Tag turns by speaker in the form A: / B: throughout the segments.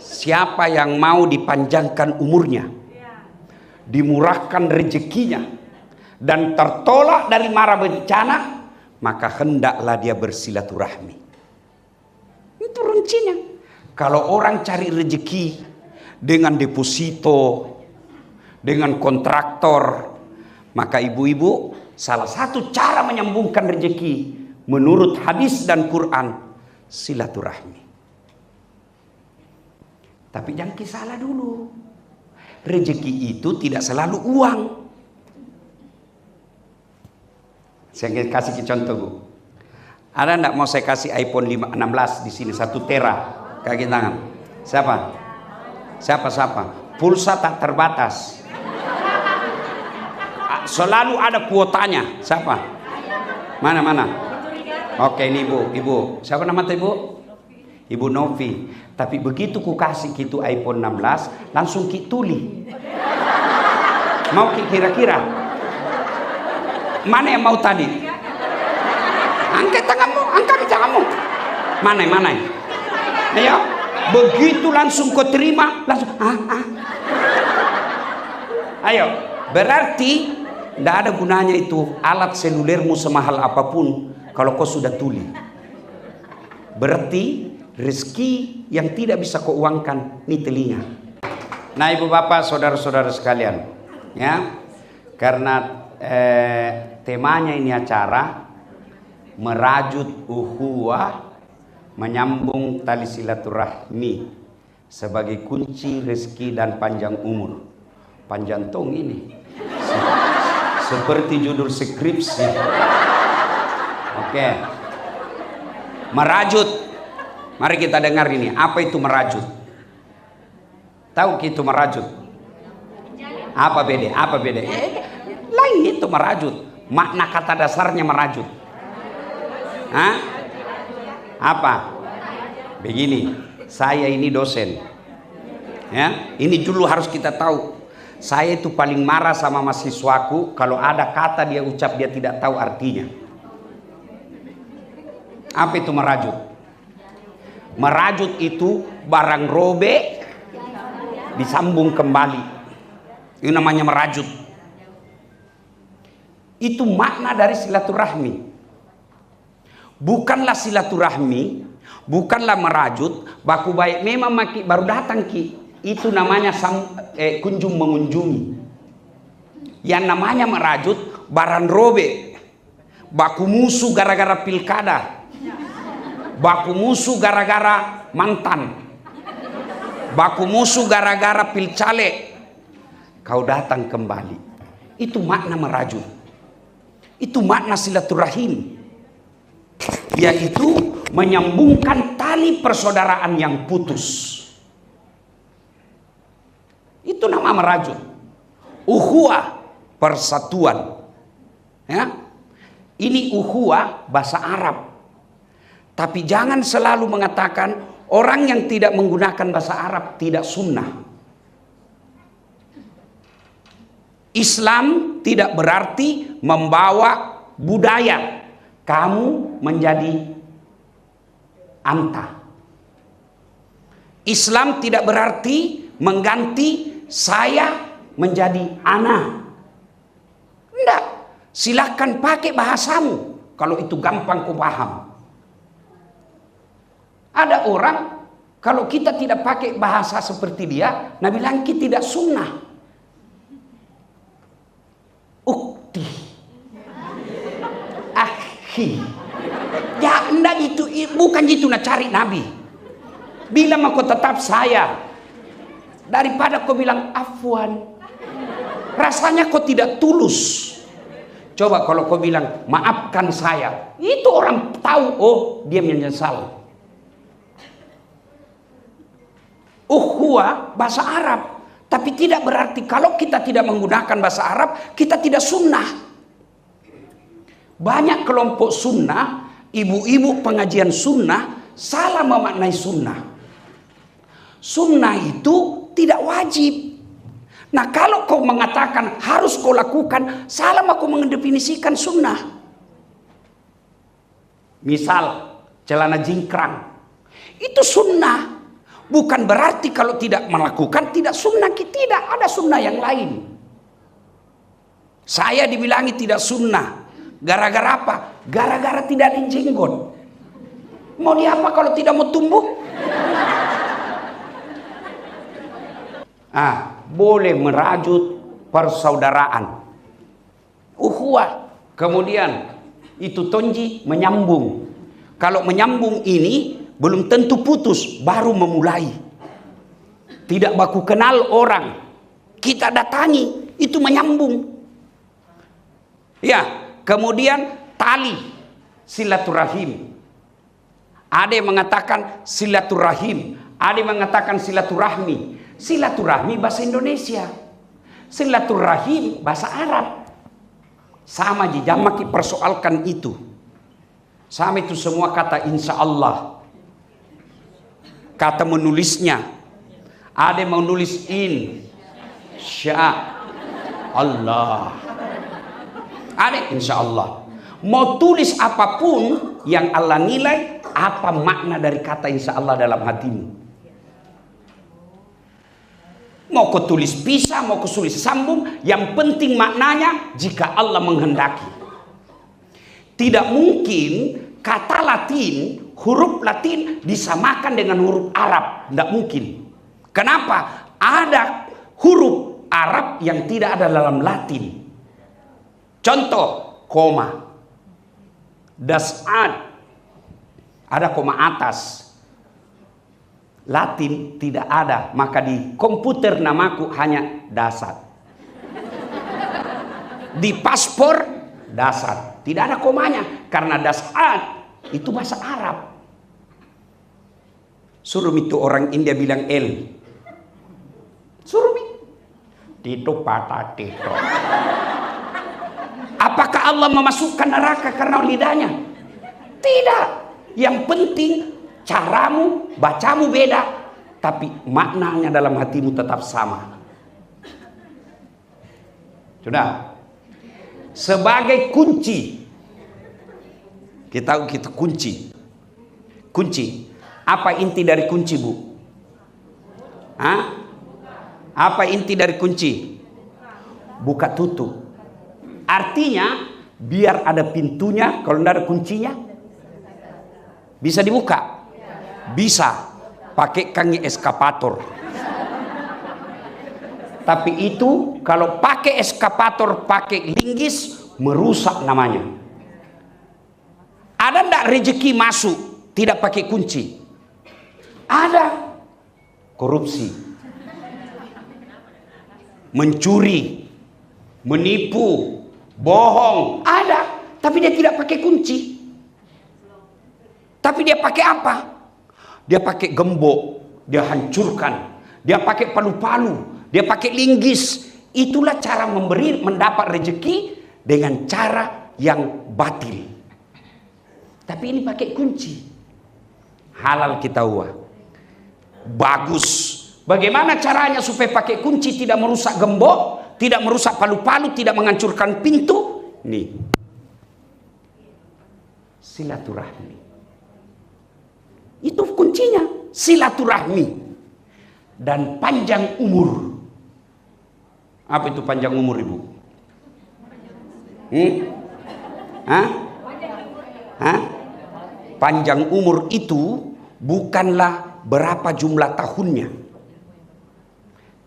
A: Siapa yang mau dipanjangkan umurnya, dimurahkan rezekinya, dan tertolak dari mara bencana, maka hendaklah dia bersilaturahmi. Itu rincinya. Kalau orang cari rezeki dengan deposito, dengan kontraktor, maka ibu-ibu, salah satu cara menyambungkan rezeki menurut hadis dan Quran, silaturahmi. Tapi jangan salah dulu, rezeki itu tidak selalu uang. Saya kasih contoh, Bu. Ada enggak mau saya kasih iPhone 16 di sini 1 tera kaki tangan? Siapa? Pulsa tak terbatas. Selalu ada kuotanya. Siapa? Mana? Oke, ini Ibu. Siapa nama Ibu? Ibu Novi. Tapi begitu ku kasih gitu iPhone 16, langsung ki tuli. Mau kira-kira? Mana yang mau tadi? Angkat tanganmu. Mana? Ayo. Begitu langsung kau terima, langsung Ayo. Berarti tidak ada gunanya itu alat selulermu semahal apapun kalau kau sudah tuli. Berarti rezeki yang tidak bisa kau uangkan ini telinga. Nah, ibu bapak, saudara-saudara sekalian, ya, karena temanya ini acara merajut ukhuwah, menyambung tali silaturahmi sebagai kunci rezeki dan panjang umur. Panjang tong ini, seperti judul skripsi. Oke, merajut. Mari kita dengar ini, apa itu merajut? Tahu itu merajut? Apa beda? Lain itu merajut. Makna kata dasarnya merajut. Apa? Begini, saya ini dosen. Ya, ini dulu harus kita tahu. Saya itu paling marah sama mahasiswaku kalau ada kata dia ucap dia tidak tahu artinya. Apa itu merajut? Merajut itu barang robek disambung kembali. Itu namanya merajut. Itu makna dari silaturahmi. Bukanlah silaturahmi, bukanlah merajut, baku baik memang maki baru datang ki. Itu namanya kunjung mengunjungi. Yang namanya merajut barang robek. Baku musuh gara-gara pilkada. Baku musuh gara-gara mantan. Baku musuh gara-gara pilcale. Kau datang kembali. Itu makna merajut. Itu makna silaturahim. Yaitu menyambungkan tali persaudaraan yang putus. Itu nama merajut. Ukhuwah, persatuan. Ya. Ini ukhuwah bahasa Arab. Tapi jangan selalu mengatakan orang yang tidak menggunakan bahasa Arab tidak sunnah. Islam tidak berarti membawa budaya kamu menjadi anta. Islam tidak berarti mengganti saya menjadi ana. Tidak. Silakan pakai bahasamu kalau itu gampang kau paham. Ada orang, kalau kita tidak pakai bahasa seperti dia, Nabi bilang kita tidak sunnah. Ukti. Akhi. Ya, enggak itu, bukan itu nak cari Nabi. Bilang aku tetap saya. Daripada kau bilang afwan. Rasanya kau tidak tulus. Coba kalau kau bilang maafkan saya. Itu orang tahu, oh dia menyesal. Ukhuwah bahasa Arab, tapi tidak berarti kalau kita tidak menggunakan bahasa Arab kita tidak sunnah. Banyak kelompok sunnah, ibu-ibu pengajian sunnah salah memaknai sunnah. Sunnah itu tidak wajib. Nah kalau kau mengatakan harus kau lakukan, salah aku mendefinisikan sunnah. Misal celana jingkrang itu sunnah. Bukan berarti kalau tidak melakukan tidak sunnah. Tidak, ada sunnah yang lain. Saya dibilangi tidak sunnah. Gara-gara apa? Gara-gara tidak ada jenggot. Mau diapa kalau tidak mau tumbuh? Boleh merajut persaudaraan, ukhuwah. Kemudian itu tonji menyambung. Kalau menyambung ini belum tentu putus, baru memulai. Tidak baku kenal orang, kita datangi, itu menyambung. Ya, kemudian tali silaturahim. Ada yang mengatakan silaturahim, ada yang mengatakan silaturahmi. Silaturahmi bahasa Indonesia, silaturahim bahasa Arab. Sama jamaki persoalkan itu. Sama itu semua kata insya Allah. Kata menulisnya, ada yang menulis insya Allah, ada insya Allah. Mau tulis apapun yang Allah nilai, apa makna dari kata insya Allah dalam hatimu. Mau kau tulis pisah, mau kau tulis sambung, yang penting maknanya jika Allah menghendaki. Tidak mungkin kata Latin, huruf Latin disamakan dengan huruf Arab. Tidak mungkin. Kenapa? Ada huruf Arab yang tidak ada dalam Latin. Contoh, koma. Das'ad. Ada koma atas. Latin tidak ada. Maka di komputer namaku hanya dasar. Di paspor, dasar. Tidak ada komanya. Karena das'ad itu bahasa Arab. Suruh itu orang India bilang L. Suruh Tito patah Tito. Apakah Allah memasukkan neraka karena lidahnya? Tidak. Yang penting caramu, bacamu beda, tapi maknanya dalam hatimu tetap sama. Sudah. Sebagai kunci. Kita kunci. Kunci. Apa inti dari kunci, Bu? Apa inti dari kunci? Buka tutup. Artinya biar ada pintunya, kalau tidak ada kuncinya bisa dibuka. Bisa pakai kangi eskapator. Tapi itu kalau pakai eskapator, pakai linggis, merusak namanya. Ada ndak rezeki masuk tidak pakai kunci? Ada. Korupsi, mencuri, menipu, bohong, ada. Tapi dia tidak pakai kunci. Tapi dia pakai apa? Dia pakai gembok, dia hancurkan. Dia pakai palu-palu, dia pakai linggis. Itulah cara mendapat rezeki dengan cara yang batil. Tapi ini pakai kunci. Halal kita uah. Bagus. Bagaimana caranya supaya pakai kunci tidak merusak gembok, tidak merusak palu-palu, tidak menghancurkan pintu? Nih. Silaturahmi. Itu kuncinya. Silaturahmi. Dan panjang umur. Apa itu panjang umur, Ibu? Panjang umur itu bukanlah berapa jumlah tahunnya,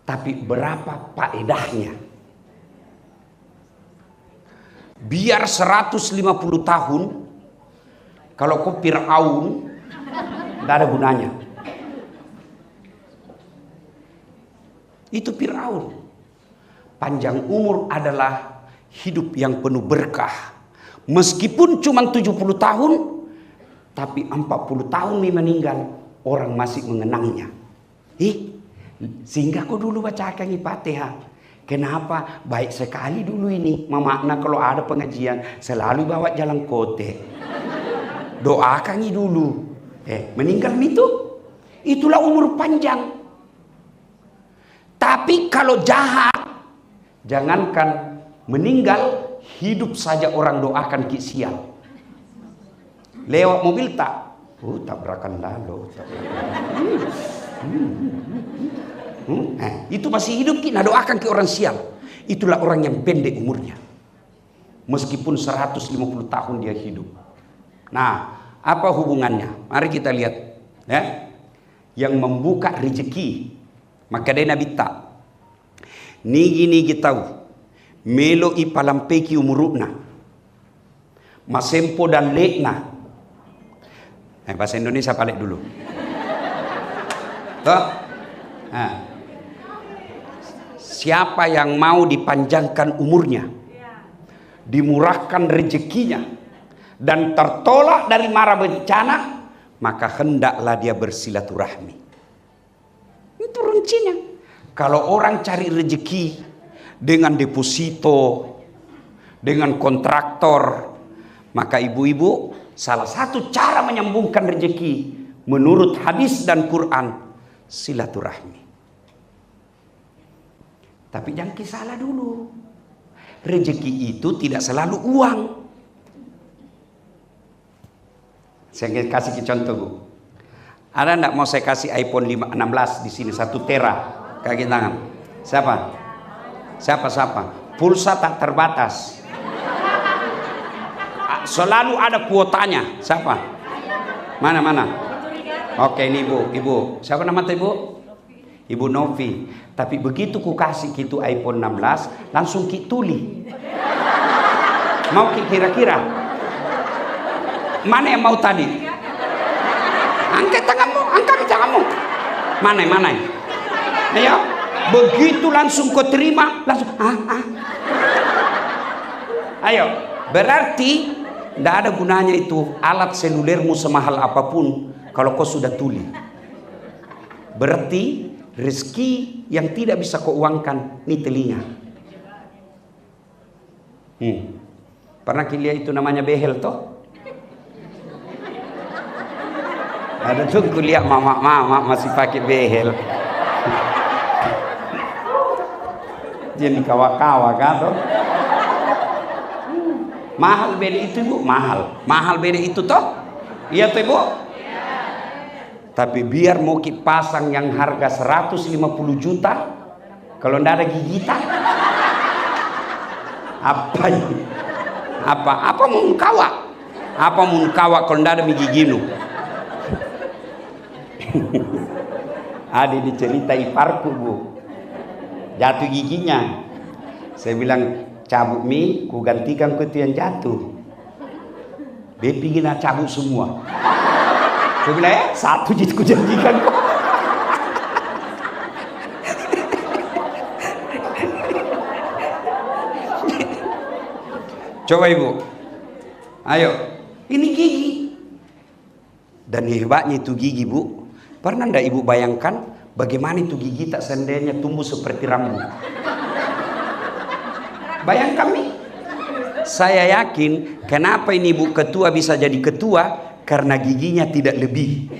A: tapi berapa faedahnya. Biar 150 tahun, kalau kau Fir'aun, tidak ada gunanya. Itu Fir'aun. Panjang umur adalah hidup yang penuh berkah. Meskipun cuma 70 tahun, tapi 40 tahun meninggal, orang masih mengenangnya. Sehingga kau dulu bacakan Fatihah. Kenapa? Baik sekali dulu ini. Memakna kalau ada pengajian, selalu bawa jalan kote. Doakan dulu. Meninggal itu. Itulah umur panjang. Tapi kalau jahat, jangankan meninggal, hidup saja orang doakan ki sial. Lewat mobil tak? Tabrakan lalu. Itu masih hidup kita doakan ke orang sial. Itulah orang yang pendek umurnya. Meskipun 150 tahun dia hidup. Nah, apa hubungannya? Mari kita lihat. Ya. Yang membuka rezeki. Maka dia Nabi tak. Nigi tahu. Melo ipalampeki umurukna. Masempo dan lekna. Bahasa Indonesia balik dulu. Toh? Nah. Siapa yang mau dipanjangkan umurnya, dimurahkan rezekinya, dan tertolak dari mara bencana, maka hendaklah dia bersilaturahmi. Itu runcinya. Kalau orang cari rezeki dengan deposito, dengan kontraktor, maka ibu-ibu, salah satu cara menyambungkan rezeki menurut hadis dan Quran, silaturahmi. Tapi jangan salah dulu. Rezeki itu tidak selalu uang. Saya kasih contoh, Bu. Ada enggak mau saya kasih iPhone 16 di sini 1 tera kaki tangan? Siapa? Siapa? Pulsa tak terbatas. Selalu ada kuotanya. Siapa? Mana? Oke, ini Ibu. Siapa nama Ibu? Ibu Novi. Tapi begitu ku kasih gitu iPhone 16, langsung ki tuli. Mau ki kira-kira? Mana yang mau tadi? Angkat tanganmu. Mana? Ayo. Begitu langsung kau terima, langsung Ayo. Berarti tidak ada gunanya itu alat selulermu semahal apapun kalau kau sudah tuli. Berarti rezeki yang tidak bisa kau uangkan ini telinga. Pernah lihat itu namanya behel toh? Ada tuh kuliah mama masih pakai behel. Jadi kawa-kawa kan toh? Mahal beda itu Bu, mahal beda itu toh? Iya toh Bu? Tapi biar mau pasang yang harga 150 juta, kalau ndak ada gigitan, apa ini? Apa mau kawa? Apa mau kawa kalau ndak ada giginu? Ada dicerita iparku Bu, jatuh giginya. Saya bilang cabut mi, ku gantikan ku itu yang jatuh. Dia pingin cabut semua. Saya bilang satu jadi ku janjikan kok. Coba Ibu, ayo, ini gigi. Dan hebatnya itu gigi Bu. Pernah ndak Ibu bayangkan bagaimana itu gigi tak seandainya tumbuh seperti rambut? Bayangkan nih. Saya yakin kenapa ini Bu ketua bisa jadi ketua, karena giginya tidak lebih.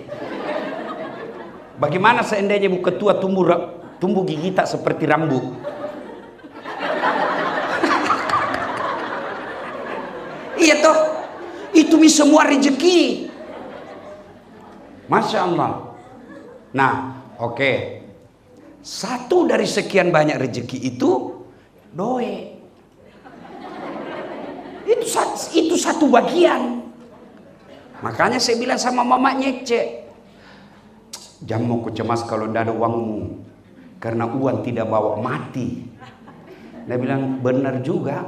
A: Bagaimana seandainya Bu ketua tumbuh gigi tak seperti rambut? Iya toh, itu semua rezeki. Masya Allah. Nah, oke. Satu dari sekian banyak rezeki itu doe. Itu satu bagian. Makanya saya bilang sama mama Nyece, jangan mau ku cemas kalau tidak ada uangmu, karena uang tidak bawa mati. Dia bilang benar juga,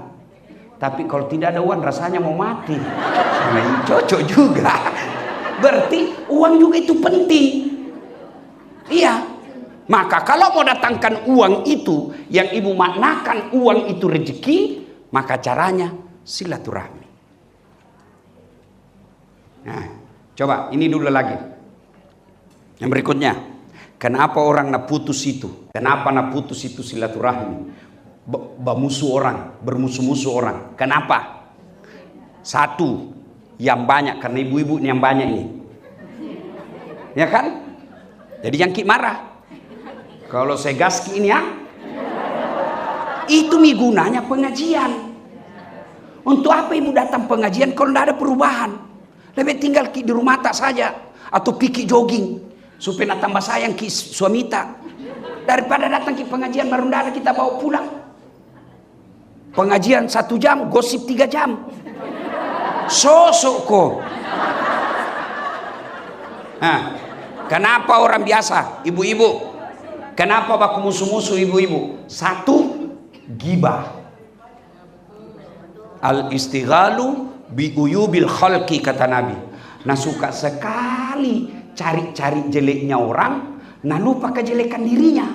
A: tapi kalau tidak ada uang rasanya mau mati. Nah, cocok juga. Berarti uang juga itu penting. Iya. Maka kalau mau datangkan uang itu, yang Ibu maknakan uang itu rezeki, maka caranya silaturahmi. Nah, coba ini dulu lagi. Yang berikutnya, kenapa orang nak putus itu? Kenapa nak putus itu silaturahmi? Bermusuh-musuh orang. Kenapa? Satu, yang banyak, karena ibu-ibu yang banyak ini. Ya kan? Jadi yang ki marah. Kalau saya gaski ini ya, itu gunanya pengajian. Untuk apa Ibu datang pengajian kalau tidak ada perubahan? Lebih tinggal di rumah tak saja, atau pergi jogging. supaya tambah sayang ki suamita. Daripada datang ke pengajian baru ada kita bawa pulang. Pengajian 1 jam, gosip 3 jam. Sosok kok. Nah, kenapa orang biasa, ibu-ibu? Kenapa baku musuh-musuh ibu-ibu? 1, gibah. Al-istighalu bi uyubil khalqi, kata Nabi. Nah, suka sekali cari-cari jeleknya orang, nah lupa kejelekan dirinya.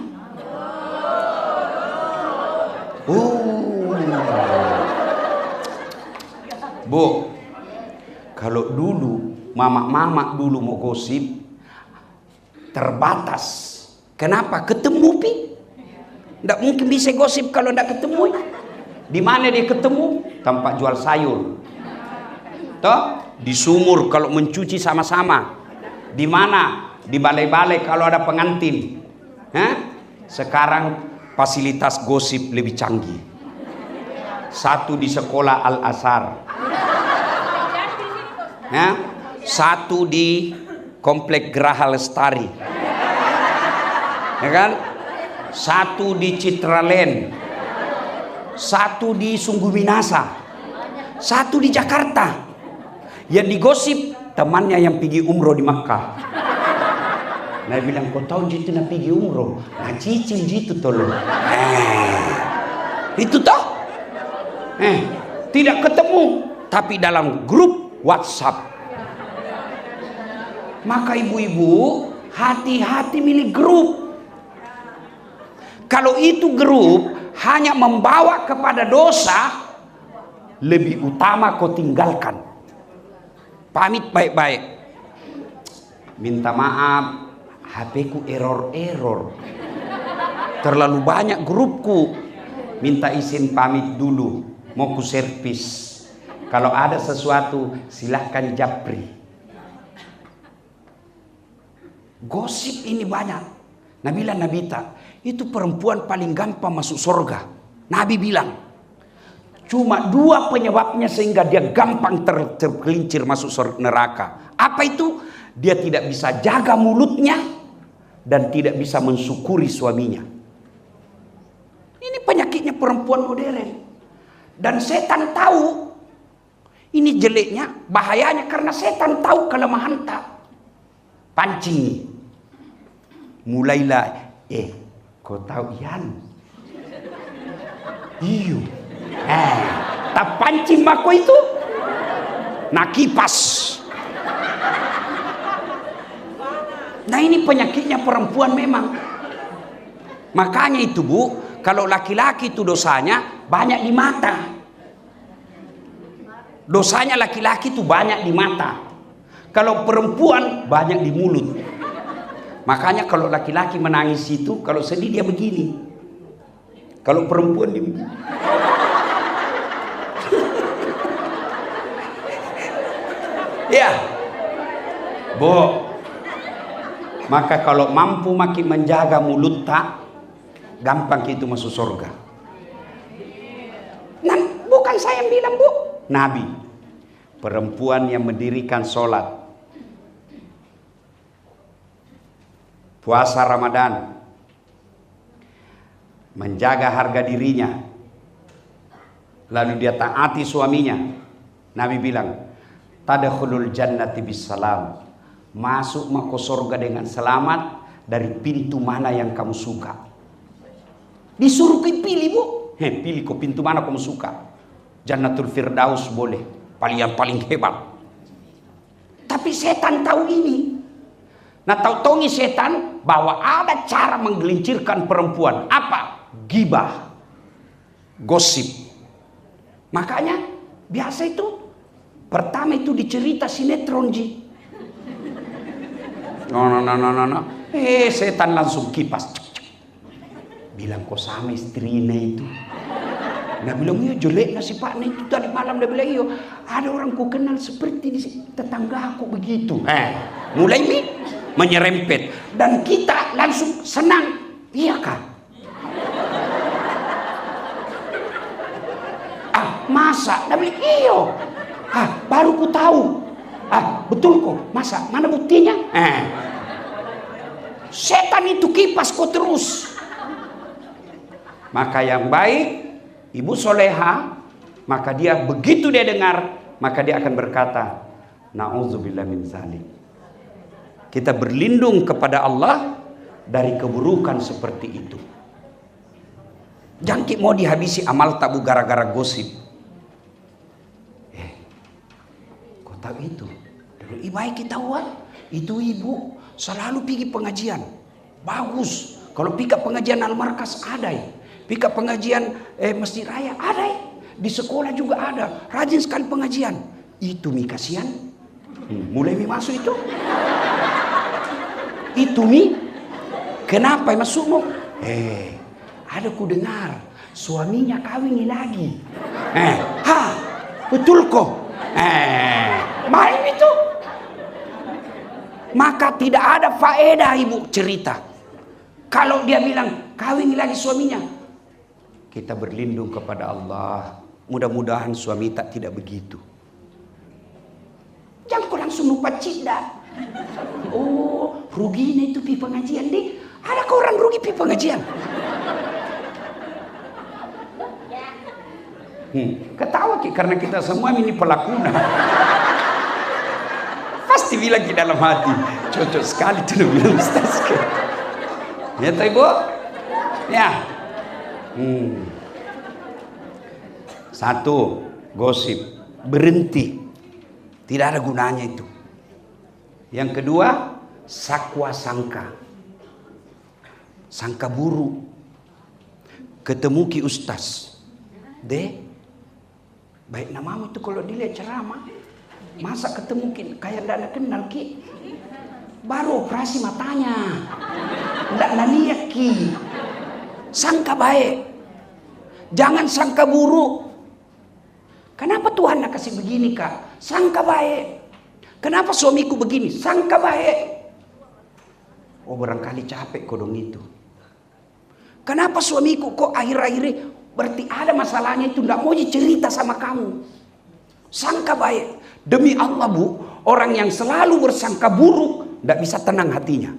A: Bu, kalau dulu mama-mama dulu mau gosip terbatas. Kenapa? Ketemu pi. Nggak mungkin bisa gosip kalau nggak ketemu. Di mana dia ketemu? Tempat jual sayur. Toh? Di sumur kalau mencuci sama-sama. Di mana? Di balai-balai kalau ada pengantin. Sekarang fasilitas gosip lebih canggih. 1 di sekolah Al-Azhar. 1 di Komplek Geraha Lestari. Ya kan? 1 di Citraland. 1 di Sungguh Minasa. 1 di Jakarta. Yang digosip temannya yang pergi umroh di Makkah. Nah bilang, kau tahu jitu na pergi umroh, nah cicil jitu tolong. Itu toh? Tidak ketemu, tapi dalam grup WhatsApp. Maka ibu-ibu hati-hati milih grup. Kalau itu grup hanya membawa kepada dosa, lebih utama kau tinggalkan. Pamit baik-baik. Minta maaf, HP ku error. Terlalu banyak grupku. Minta izin pamit dulu, mau ku servis. Kalau ada sesuatu silahkan japri. Gosip ini banyak. Nabila Nabita, itu perempuan paling gampang masuk surga. Nabi bilang, cuma 2 penyebabnya sehingga dia gampang tergelincir masuk neraka. Apa itu? Dia tidak bisa jaga mulutnya dan tidak bisa mensyukuri suaminya. Ini penyakitnya perempuan modern. Dan setan tahu ini jeleknya, bahayanya, karena setan tahu kelemahan tak. Pancing. Mulailah, kau tahu Ian? Iyo. Tak pancing mako itu. Nak kipas. Nah ini penyakitnya perempuan memang. Makanya itu Bu, kalau laki-laki itu dosanya banyak di mata. Dosanya laki-laki itu banyak di mata. Kalau perempuan banyak di mulut. Makanya kalau laki-laki menangis itu, kalau sedih dia begini. Kalau perempuan dia begini. Ya, Bu. Maka kalau mampu makin menjaga mulut tak, gampang itu masuk surga. Nah, bukan saya yang bilang Bu, Nabi. Perempuan yang mendirikan sholat, puasa Ramadan, menjaga harga dirinya, lalu dia taati suaminya. Nabi bilang, tadkhulul jannati bisalam, masuk ke surga dengan selamat dari pintu mana yang kamu suka. Disuruh pilih Bu, pilih ke pintu mana kamu suka. Jannatul Firdaus boleh, paling hebat. Tapi setan tahu ini. Nah, tahu setan bahwa ada cara menggelincirkan perempuan. Apa? Gibah, gosip. Makanya biasa itu pertama itu dicerita sinetron ji. No. Setan langsung kipas. Bilang kok sama istrinya itu. Nah bilang iya jelek nasi Pak itu tadi malam. Dia bilang iya ada orang ku kenal seperti di tetangga aku begitu. Mulai nih menyerempet dan kita langsung senang. Iya kan? Masa? Dia bilang iya. Baru ku tahu. Betul kok. Masa? Mana buktinya? Setan itu kipas kau terus. Maka yang baik, ibu soleha, maka dia begitu dia dengar, maka dia akan berkata, na'udzubillah min zalik. Kita berlindung kepada Allah dari keburukan seperti itu. Jangkik mau dihabisi amal tabu gara-gara gosip. Kau tahu itu? Dulu baik kita buat. Itu ibu selalu pergi pengajian. Bagus. Kalau pergi pengajian Al-Markas ada. Pergi pengajian Masjid Raya ada. Di sekolah juga ada. Rajin sekali pengajian. Itu mi kasihan. Mulai mi masuk itu. Itu mi. Kenapa masukmu? Ada ku dengar suaminya kawin lagi. Betul kok. Main itu. Maka tidak ada faedah ibu cerita. Kalau dia bilang kawin lagi suaminya, kita berlindung kepada Allah. Mudah-mudahan suami tak tidak begitu. Jangan kau langsung lupa cinta. Oh, ruginya itu pi pengajian deh. Ada kau orang rugi pi pengajian? Ketawa ki karena kita semua ini pelakuna. Pasti bilang di dalam hati, cocok sekali tuh bilang Ustaz. Ya toh ibu? Ya. Satu, gosip, berhenti. Tidak ada gunanya itu. Yang kedua, sakwa sangka. Sangka buruk. Ketemu ki Ustaz. Baik namamu itu kalau dilihat ceramah. Masa ketemu kayak tidak kenal ki. Baru operasi matanya. Tidak lihat ki. Sangka baik. Jangan sangka buruk. Kenapa Tuhan nak kasih begini kak? Sangka baik. Kenapa suamiku begini? Sangka baik. Oh barangkali capek kodong itu. Kenapa suamiku kok akhir-akhir berarti ada masalahnya itu tidak mau cerita sama kamu. Sangka baik. Demi Allah bu, orang yang selalu bersangka buruk tidak bisa tenang hatinya.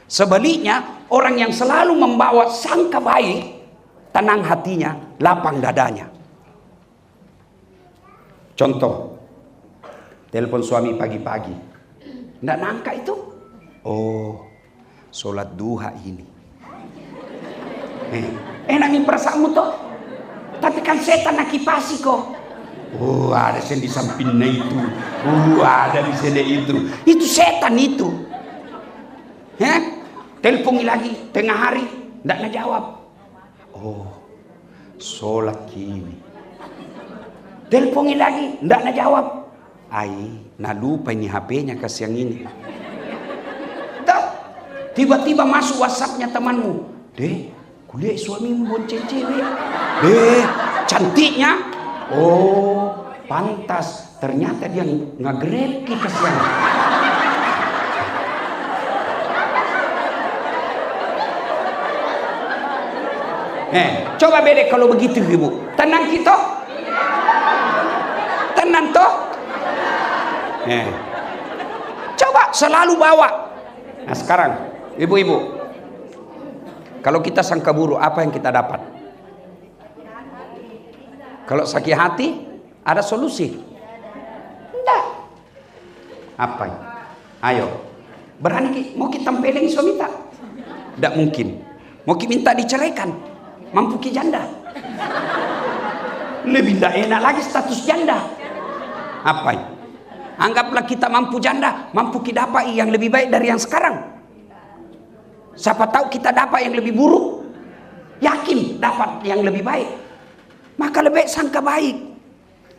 A: Sebaliknya, orang yang selalu membawa sangka baik, tenang hatinya, lapang dadanya. Contoh, telepon suami pagi-pagi. Tidak nangka itu. Oh, sholat duha ini. Enak nih perasaanmu toh. Tapi kan setan nak kipasi kok. Oh ada yang di sampingnya itu. Ada di sini itu. Itu setan itu. Telepon lagi tengah hari. Tidak nak jawab. Oh sholat kini. Telepon lagi. Tidak nak jawab. Nak lupa ini HP-nya kasih yang ini. Tiba-tiba masuk WhatsApp-nya temanmu. Kuliah suamimu bonceng cewek. Cantiknya. Oh, pantas. Ternyata dia nge-grab kasihan. Coba beda kalau begitu ibu. Tenang kita. Tenang toh. Coba selalu bawa. Nah sekarang, ibu-ibu. Kalau kita sangka buruk, apa yang kita dapat? Kalau sakit hati, ada solusi? Tidak. Apa? Ayo. Berani mau kita tempelin suami tak? Tidak mungkin. Mau kita minta diceraikan? Mampu ki janda? Lebih tidak enak lagi status janda. Apa? Anggaplah kita mampu janda, mampu kita dapat yang lebih baik dari yang sekarang. Siapa tahu kita dapat yang lebih buruk. Yakin dapat yang lebih baik. Maka lebih baik sangka baik.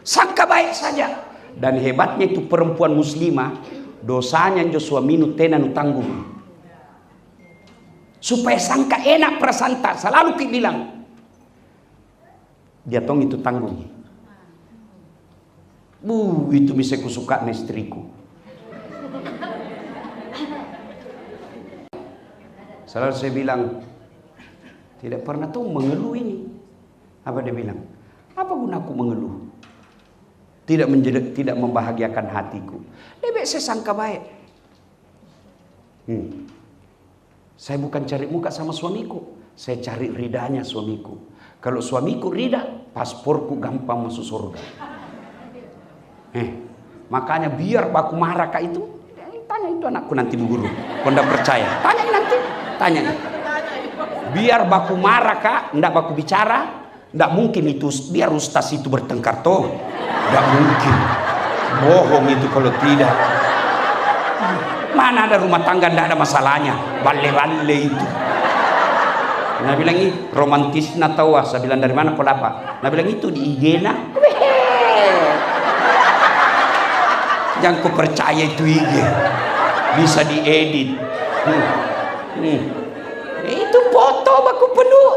A: Sangka baik saja. Dan hebatnya itu perempuan muslimah. Dosanya jo suaminu tenan tanggung. Supaya sangka enak prasanta. Selalu bilang. Dia tong itu tanggung. Itu bisa kusuka istriku. Selalu saya bilang, tidak pernah tuh mengeluh ini. Apa dia bilang? Apa gunaku mengeluh? Tidak membahagiakan hatiku. Lebih saya sangka baik. Saya bukan cari muka sama suamiku, saya cari ridanya suamiku. Kalau suamiku rida, pasporku gampang masuk surga. Makanya biar baku marah kak itu, tanya itu anakku nanti bu guru. Kau ndak percaya? Tanya nanti, tanya. Biar baku marah kak, ndak baku bicara, ndak mungkin itu biar ustaz itu bertengkar toh, ndak mungkin. Bohong itu kalau tidak. Mana ada rumah tangga ndak ada masalahnya, balle-balle itu. Nah bilang ini romantis tahu, saya bilang dari mana kau dapat? Nah bilang itu di IG nah. Jangan kau percaya itu IG, bisa diedit. Itu foto baku penuh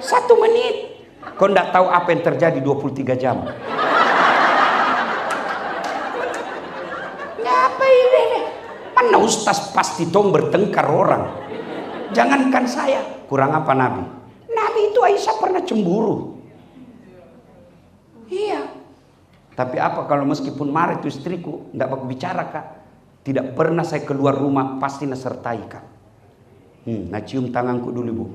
A: 1 menit. Kau ndak tahu apa yang terjadi 23 jam. Ngapa ini? Mana ustaz pasti tong bertengkar orang. Jangankan saya, kurang apa Nabi? Nabi itu Aisyah pernah cemburu. Iya. Tapi apa kalau meskipun marah itu istriku, ndak baku bicara kak. Tidak pernah saya keluar rumah pasti nasertai kak. Nah cium tanganku dulu bu.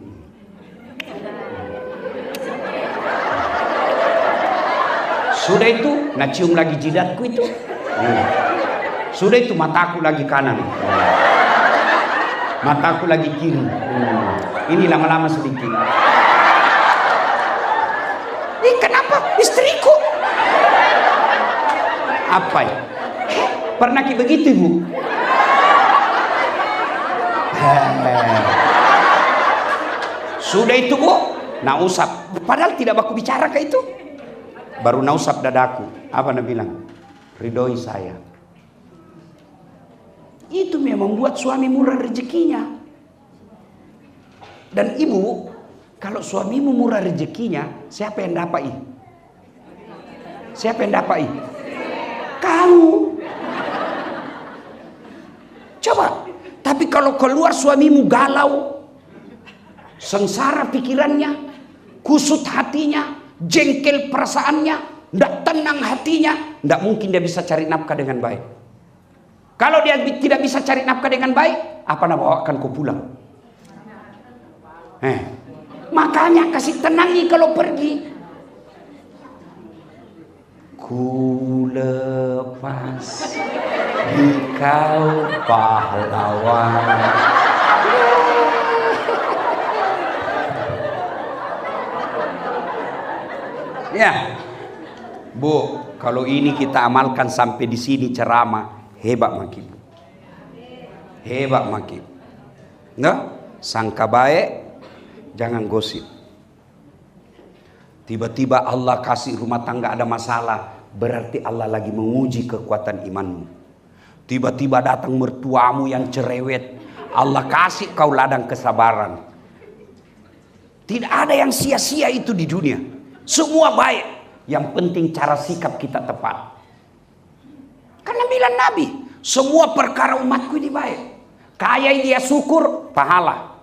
A: Sudah itu, nah cium lagi jidatku itu. Sudah itu mataku lagi kanan. Mataku lagi kiri. Ini lama-lama sedikit. Ini kenapa istriku? Apa ya? Pernah ki begitu bu? Sudah itu bu, nah usap. Padahal tidak baku bicara ke itu. Baru nausap dadaku. Apa nak bilang? Ridhoi saya. Itu memang membuat suami murah rezekinya. Dan ibu, kalau suamimu murah rezekinya, siapa yang dapat? Siapa yang dapat? Kamu. Coba. Tapi kalau keluar suamimu galau, sengsara pikirannya, kusut hatinya, jengkel perasaannya, ndak tenang hatinya, ndak mungkin dia bisa cari nafkah dengan baik. Kalau dia tidak bisa cari nafkah dengan baik, apa nak bawakan kau pulang? Makanya kasih tenangi kalau pergi. Ku lepas di kau pahlawan. Ya, Bu, kalau ini kita amalkan sampai di sini ceramah. Hebat makin, hebat makin. Nggak? Sangka baik, jangan gosip. Tiba-tiba Allah kasih rumah tangga ada masalah, berarti Allah lagi menguji kekuatan imanmu. Tiba-tiba datang mertuamu yang cerewet, Allah kasih kau ladang kesabaran. Tidak ada yang sia-sia itu di dunia. Semua baik. Yang penting cara sikap kita tepat. Karena bilang Nabi, semua perkara umatku ini baik. Kaya dia syukur, pahala.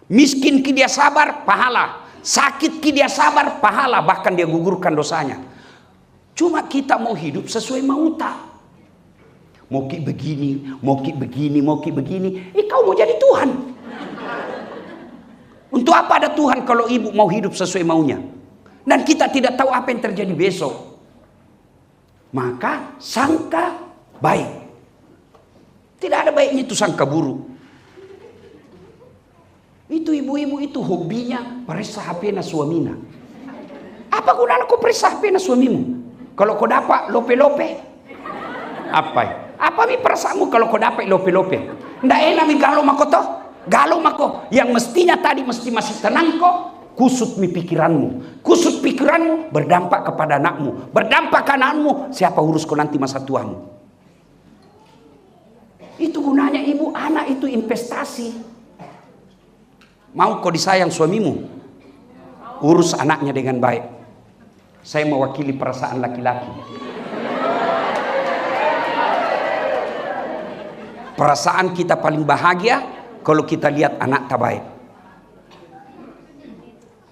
A: Miskin ki dia sabar, pahala. Sakit ki dia sabar, pahala. Bahkan dia gugurkan dosanya. Cuma kita mau hidup sesuai mau tak. Mau ki begini, mau ki begini, mau ki begini. Kau mau jadi Tuhan. Untuk apa ada Tuhan kalau ibu mau hidup sesuai maunya? Dan kita tidak tahu apa yang terjadi besok. Maka sangka baik. Tidak ada baiknya itu sangka buruk. Itu ibu-ibu itu hobinya periksa HP na suamina. Apa gunanya kau periksa HP na suamimu? Kalau kau dapat lope-lope. Apa? Apa mi perasaanmu kalau kau dapat lope-lope? Ndak enak mi galau mako toh? Galau mako. Yang mestinya tadi mesti masih tenang kok. Kusut mi pikiranmu. Kusut pikiranmu berdampak kepada anakmu. Berdampak ke anakmu. Siapa urus kau nanti masa tuamu? Itu gunanya ibu. Anak itu investasi. Mau kau disayang suamimu? Urus anaknya dengan baik. Saya mewakili perasaan laki-laki. Perasaan kita paling bahagia kalau kita lihat anak tak baik.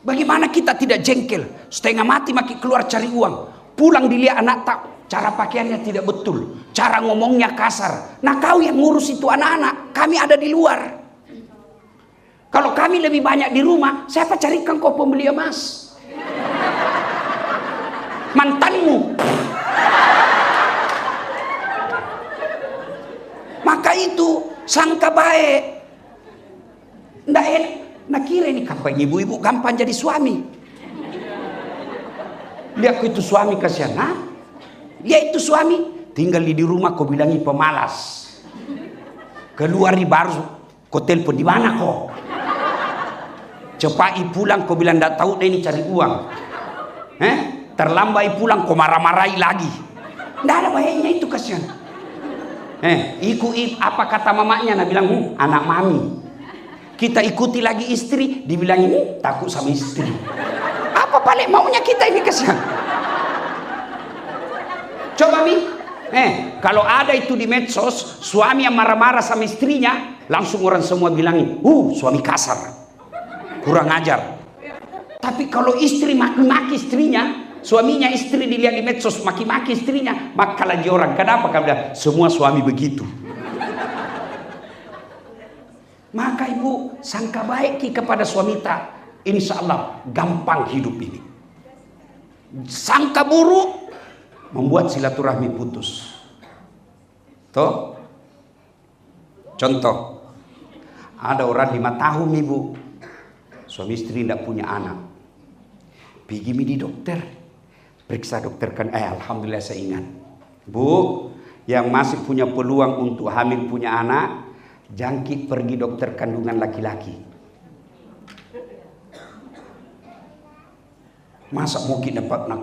A: Bagaimana kita tidak jengkel? Setengah mati makin keluar cari uang. Pulang dilihat anak tak, cara pakaiannya tidak betul. Cara ngomongnya kasar. Nah kau yang ngurus itu anak-anak. Kami ada di luar. Kalau kami lebih banyak di rumah, siapa carikan kau pembeli emas? Mantanmu. Maka itu sangka baik. Nggak enak. Nah kira ini kapan ibu-ibu gampang jadi suami. Lihat itu suami kasihan. Nah, dia itu suami tinggal di rumah kau bilangi pemalas. Keluar di baru kau telepon di mana kau? Cepat pulang kau bilang nggak tahu deh ini cari uang. Terlambat pulang kau marah-marahi lagi. Nggak ada baiknya itu kasihan. Apa kata mamanya? Nah bilang anak mami. Kita ikuti lagi istri, dibilang ini takut sama istri. Apa balik maunya kita ini kasihan? Coba Mi, kalau ada itu di medsos, suami yang marah-marah sama istrinya, langsung orang semua bilangin, suami kasar, kurang ajar. Tapi kalau istri maki-maki istrinya, suaminya istri dilihat di medsos maki-maki istrinya, maka lagi orang. Kenapa? Karena semua suami begitu. Maka ibu sangka baik kepada suami tak, insya Allah gampang hidup ini. Sangka buruk membuat silaturahmi putus. Toh? Contoh, ada orang 5 tahun ibu, suami istri tidak punya anak. Pergi di dokter, periksa dokter kan, alhamdulillah saya ingat. Bu, yang masih punya peluang untuk hamil punya anak, jangkit pergi dokter kandungan laki-laki. Masa mungkin dapat nak?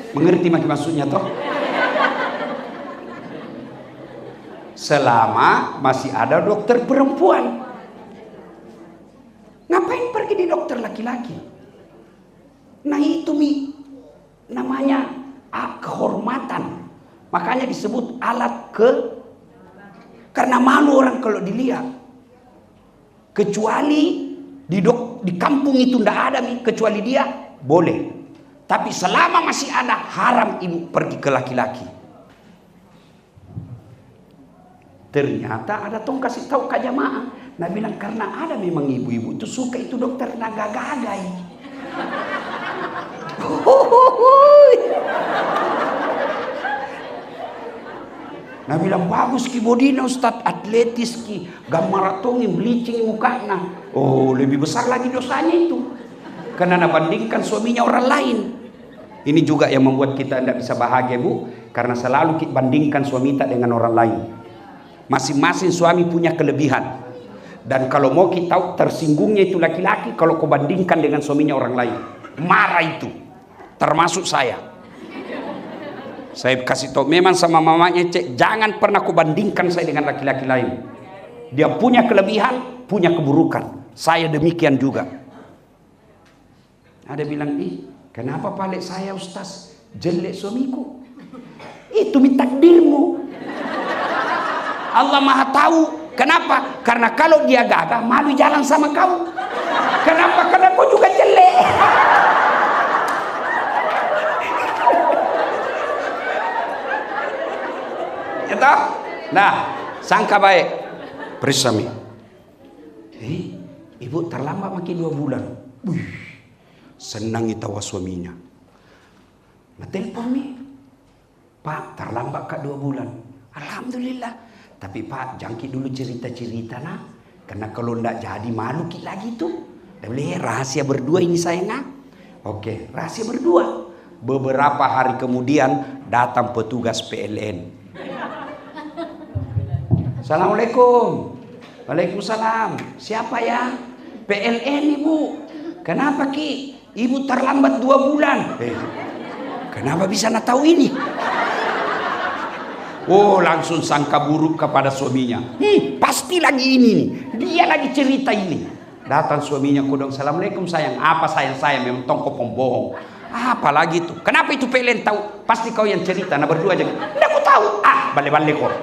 A: Mengerti maksudnya toh? Selama masih ada dokter perempuan, ngapain pergi di dokter laki-laki? Nah itu namanya kehormatan. Makanya disebut alat karena malu orang kalau dilihat. Kecuali di kampung itu ndak ada kecuali dia boleh. Tapi selama masih ada haram ibu pergi ke laki-laki. Ternyata ada tong kasih tahu ke jamaah. Nah bilang karena ada memang ibu-ibu itu suka itu dokter naga-gagai. Nah bilang bagus ki bodina Ustaz, atletis ki, gambar atongin bleaching mukanya. Oh lebih besar lagi dosanya itu, karena bandingkan suaminya orang lain. Ini juga yang membuat kita tidak bisa bahagia bu, karena selalu kita bandingkan suami kita dengan orang lain. Masing-masing suami punya kelebihan, dan kalau mau kita tahu tersinggungnya itu laki-laki kalau kau bandingkan dengan suaminya orang lain. Marah itu, termasuk saya. Saya kasih tahu memang sama mamanya jangan pernah kau bandingkan saya dengan laki-laki lain. Dia punya kelebihan, punya keburukan. Saya demikian juga. Ada bilang, kenapa balik saya Ustaz jelek suamiku? Itu takdirmu. Allah Maha tahu. Kenapa? Karena kalau dia gagah, malu jalan sama kau. Kenapa? Karena kau juga jelek. Nah, sangka baik bersami. Ibu terlambat makin 2 bulan. Senang itawa suaminya. Nah, telepon Pak, terlambat kak 2 bulan. Alhamdulillah. Tapi Pak, jangkit dulu cerita-cerita nah. Karena kalau ndak jadi malu lagi tuh. Dah boleh rahasia berdua ini sayang. Oke, rahasia berdua. Beberapa hari kemudian datang petugas PLN. Assalamualaikum. Waalaikumsalam. Siapa ya? PLN ibu. Kenapa ki? Ibu terlambat 2 bulan. Kenapa bisa nak tahu ini? Oh langsung sangka buruk kepada suaminya. Pasti lagi ini nih. Dia lagi cerita ini. Datang suaminya kudong. Assalamualaikum sayang. Apa sayang memang tongkol pembohong. Apalagi itu. Kenapa itu PLN tahu? Pasti kau yang cerita. Nah berdua aja. Nggak aku tahu. Balik-balik kok.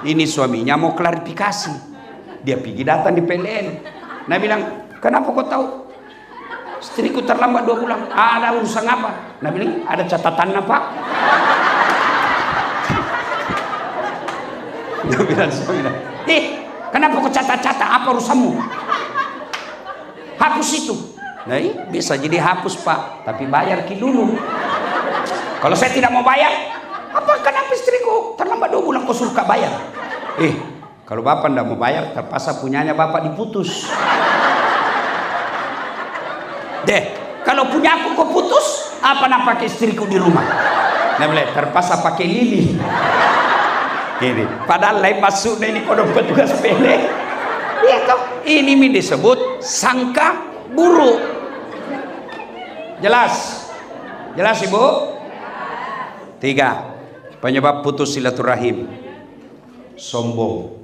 A: Ini suaminya mau klarifikasi. Dia pergi datang di PLN. Nah bilang, kenapa kau tahu? Istriku terlambat 2 bulan. Ada urusan apa? Nah bilang, ada catatan apa? 9. Kenapa kau catat-catat? Apa urusanmu? Hapus itu. Nah, bisa jadi hapus Pak, tapi bayar dulu. Kalau saya tidak mau bayar, kenapa istriku terlambat 2 bulan kau suruh bayar? Kalau Bapak tidak mau bayar, terpaksa punyanya Bapak diputus. Kalau punya aku kau putus, apa nak pakai istriku di rumah? Nah, boleh terpaksa pakai Lili. Ini, padahal lain masuknya ini kodok petugas sepele. Ini disebut sangka buruk. Jelas? Jelas Ibu? 3. Penyebab putus silaturahim. Sombong.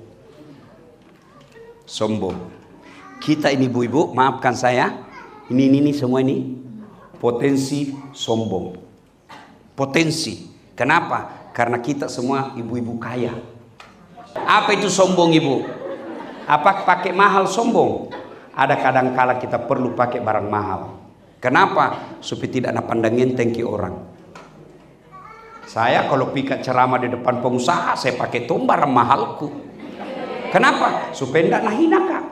A: Kita ini ibu-ibu, maafkan saya, ini semua ini potensi sombong. Potensi. Kenapa? Karena kita semua ibu-ibu kaya. Apa itu sombong Ibu? Apa pakai mahal sombong? Ada kadang kala kita perlu pakai barang mahal. Kenapa? Supaya tidak ada pandang enteng ke orang. Saya kalau pikat ceramah di depan pengusaha, saya pakai barang mahalku. Kenapa? Supaya tidak nahina Kak.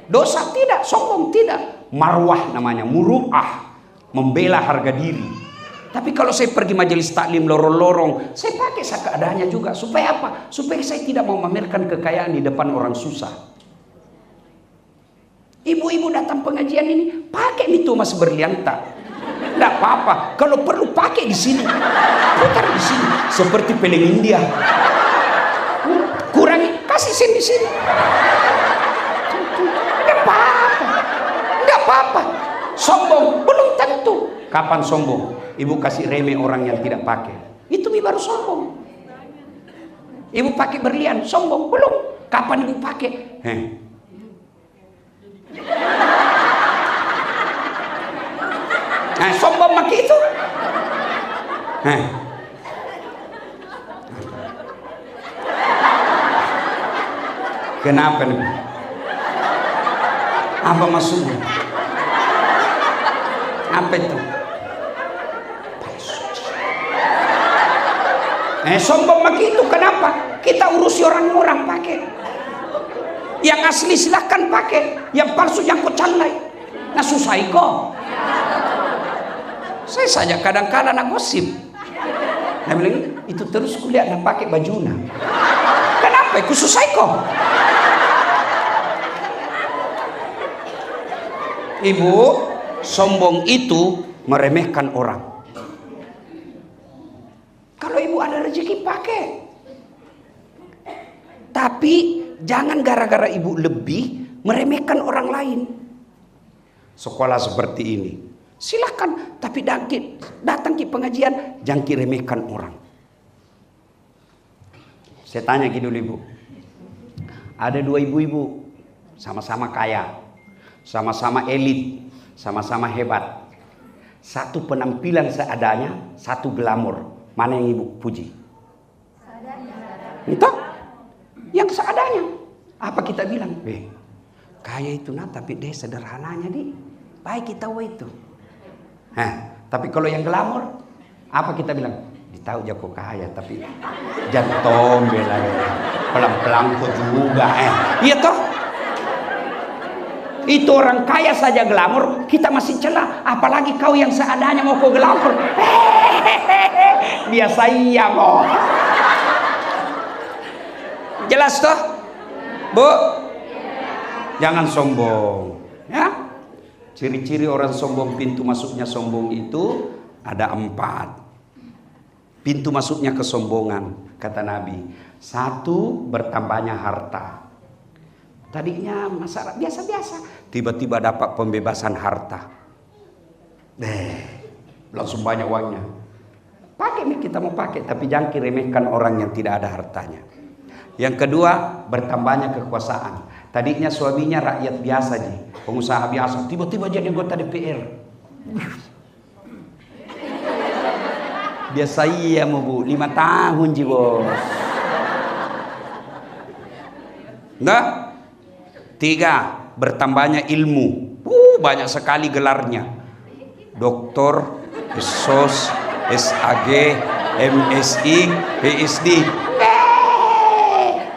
A: Dosa tidak, sombong tidak. Marwah namanya, muru'ah, membela harga diri. Tapi kalau saya pergi majelis taklim lorong-lorong, saya pakai seadanya juga. Supaya apa? Supaya saya tidak mau memamerkan kekayaan di depan orang susah. Ibu-ibu datang pengajian ini, pakai itu mas berlian tak? Tidak apa-apa. Kalau perlu pakai di sini, putar di sini, seperti peleng India. Kurangi, kasih sen di sini. Tidak apa-apa. Tidak apa-apa. Sombong belum tentu. Kapan sombong? Ibu kasih remeh orang yang tidak pakai. Itu baru sombong. Ibu pakai berlian, sombong belum. Kapan ibu pakai? Nah, sombong pakai itu. Kenapa nih? Apa maksudnya? Apa itu? Sombong begitu. Kenapa? Kita urusi orang-orang pakai. Yang asli silahkan pakai, yang palsu yang kau calai. Nah susah kok. Saya saja kadang-kadang nak gosip. Nah bilang itu terus kuliah nak pakai bajuna. Kenapa? Aku susah kok. Ibu, sombong itu meremehkan orang. Kalau ibu ada rezeki pakai. Tapi jangan gara-gara ibu lebih meremehkan orang lain. Sekolah seperti ini, silakan, tapi datang ke pengajian jangan remehkan orang. Saya tanya dulu ibu. Ada 2 ibu-ibu sama-sama kaya, sama-sama elit, sama-sama hebat. Satu penampilan seadanya, satu glamor. Mana yang ibu puji? Entah. Yang seadanya. Apa kita bilang? Kaya itu tapi dia sederhananya baik kita itu. Tapi kalau yang glamor, apa kita bilang? Tahu jago kaya tapi jangan tombel lagi. Pelan-pelan kok juga. Iya toh? Itu orang kaya saja glamor, kita masih celah. Apalagi kau yang seadanya mau kau glamor. Biasa iya kok. Jelas toh? Bu? Jangan sombong. Ya? Ciri-ciri orang sombong, pintu masuknya sombong itu ada 4. Pintu masuknya kesombongan, kata Nabi. 1, bertambahnya harta. Tadinya masyarakat biasa-biasa, tiba-tiba dapat pembebasan harta. Langsung banyak uangnya. Pakai nih kita mau pakai, tapi jangan remehkan orang yang tidak ada hartanya. Yang kedua, bertambahnya kekuasaan. Tadinya suaminya rakyat biasa pengusaha biasa, tiba-tiba jadi anggota DPR. Biasa iya mau bu, 5 tahun bos. Nah, 3, bertambahnya ilmu. Banyak sekali gelarnya. Doktor, SOS, SAG, MSI, PSD.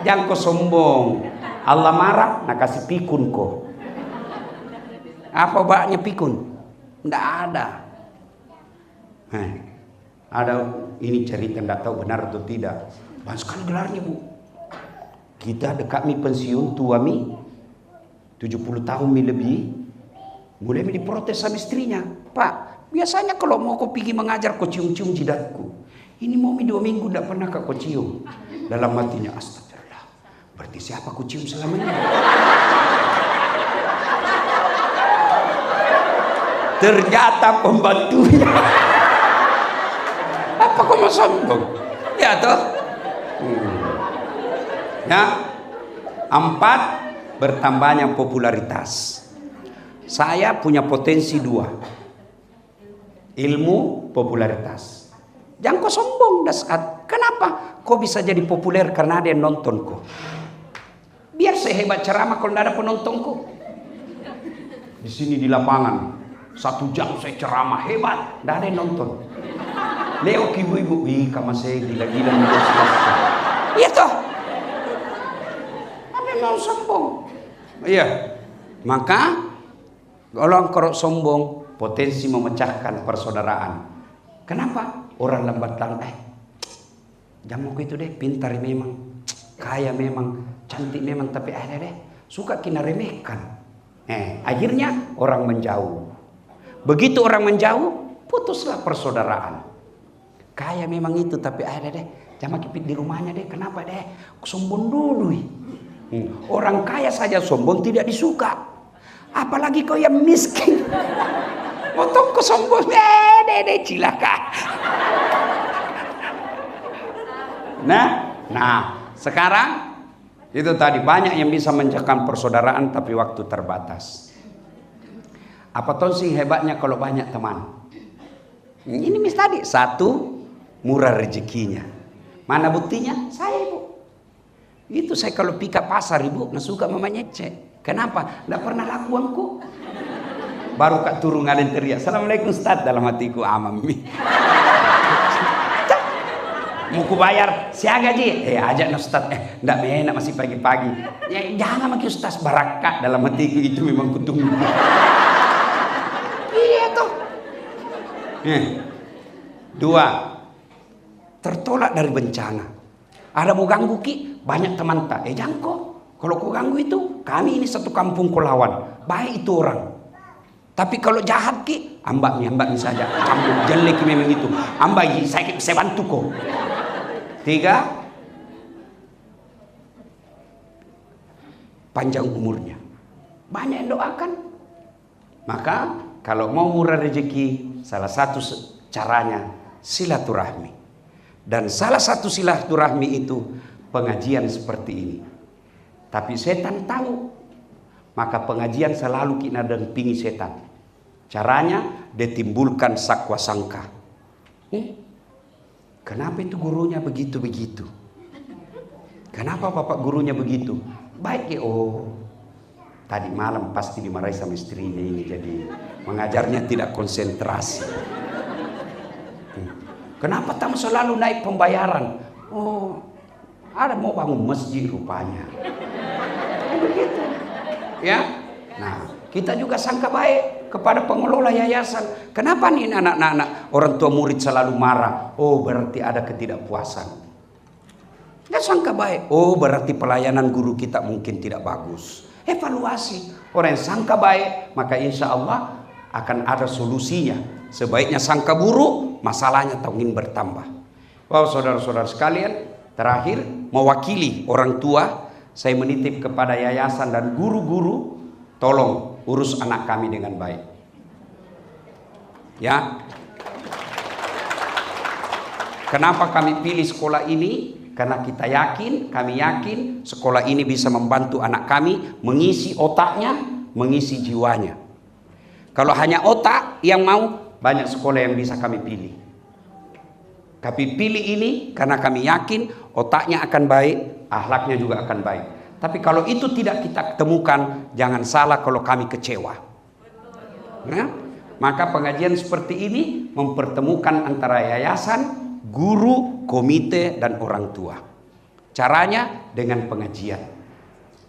A: Jangan kau sombong. Allah marah, nak kasih pikun kau. Apa obatnya pikun? Tidak ada. Ada ini cerita, tidak tahu benar atau tidak. Banyak sekali gelarnya, Bu. Kita dekat mi pensiun tua mi 70 tahun mi lebih, mulai mi diprotes sama istrinya. Pak, biasanya kalau mau kau pergi mengajar kau cium-cium jidatku. Ini mau mi 2 minggu tidak pernah kau cium. Dalam hatinya, astagfirullah, berarti siapa kau cium selama ini? Ternyata pembantunya. Apa kau mau sombong? Ya toh. Ya. 4, bertambahnya popularitas. Saya punya potensi 2. Ilmu, popularitas. Jangan kau sombong dasar. Kenapa? Kau bisa jadi populer karena ada yang nonton kau. Biar saya hebat ceramah kalau tidak ada penonton kau. Di sini di lapangan 1 jam saya ceramah hebat, tidak ada yang nonton. Leo ibu-ibu, wih kamu saya gila-gila. Iya toh. Apa yang mau sombong? Iya. Maka kalau engkau sombong, potensi memecahkan persaudaraan. Kenapa? Orang lambat laun, jamu itu deh, pintar memang, kaya memang, cantik memang, tapi ada deh suka kena remehkan. Akhirnya orang menjauh. Begitu orang menjauh, putuslah persaudaraan. Kaya memang itu, tapi ada deh jangan kipit di rumahnya deh. Kenapa deh? Sombong dulu. Orang kaya saja sombong tidak disuka. Apalagi kau yang miskin. Potong kau sombong, deh cilaka. Nah, sekarang itu tadi banyak yang bisa menjaga persaudaraan, tapi waktu terbatas. Apa tuh sih hebatnya kalau banyak teman? Ini mis tadi 1, murah rezekinya. Mana buktinya? Saya, Ibu. Itu saya kalau pika pasar, Ibu, nggak suka memanyece. Kenapa? Nggak pernah lakuanku. Baru kak turun ngalen teriak, Assalamualaikum Ustaz, dalam hatiku amami. Mau ku bayar, siaga ji. Ajak Ustaz. Nggak enak masih pagi-pagi. Ya, jangan makin Ustaz, barakat dalam hatiku itu memang kutunggu. Iya tuh. 2, tertolak dari bencana. Ada mau ganggu ki, banyak teman tak. Jangan kok. Kalau kau ganggu itu, kami ini satu kampung kau lawan. Baik itu orang. Tapi kalau jahat ki, ambak mi saja. Kamu jelek memang itu. Ambak saya bantu kau. 3, panjang umurnya. Banyak yang doakan. Maka kalau mau murah rezeki, salah satu caranya silaturahmi. Dan salah satu silaturahmi itu pengajian seperti ini. Tapi setan tahu. Maka pengajian selalu kena dampingi setan. Caranya ditimbulkan sakwa sangka. Kenapa itu gurunya begitu-begitu? Kenapa bapak gurunya begitu? Baik ya, tadi malam pasti dimarahi sama istrinya ini, jadi mengajarnya tidak konsentrasi. Kenapa tamu selalu naik pembayaran? Ada mau bangun masjid rupanya. Begitu. Ya. Nah, kita juga sangka baik kepada pengelola yayasan. Kenapa nih anak-anak orang tua murid selalu marah? Berarti ada ketidakpuasan. Dia sangka baik. Berarti pelayanan guru kita mungkin tidak bagus. Evaluasi. Orang yang sangka baik, maka insya Allah akan ada solusinya. Sebaiknya sangka buruk, masalahnya ingin bertambah. Saudara-saudara sekalian, terakhir mewakili orang tua, saya menitip kepada yayasan dan guru-guru, tolong urus anak kami dengan baik. Ya. Kenapa kami pilih sekolah ini? Karena kami yakin sekolah ini bisa membantu anak kami mengisi otaknya, mengisi jiwanya. Kalau hanya otak yang mau, banyak sekolah yang bisa kami pilih. Kami pilih ini karena kami yakin otaknya akan baik, akhlaknya juga akan baik. Tapi kalau itu tidak kita temukan, jangan salah kalau kami kecewa. Nah, maka pengajian seperti ini mempertemukan antara yayasan, guru, komite, dan orang tua. Caranya dengan pengajian.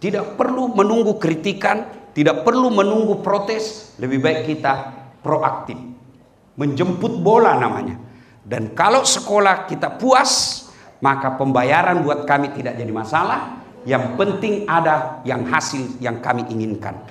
A: Tidak perlu menunggu kritikan, tidak perlu menunggu protes. Lebih baik kita proaktif. Menjemput bola namanya. Dan kalau sekolah kita puas, maka pembayaran buat kami tidak jadi masalah. Yang penting ada yang hasil yang kami inginkan.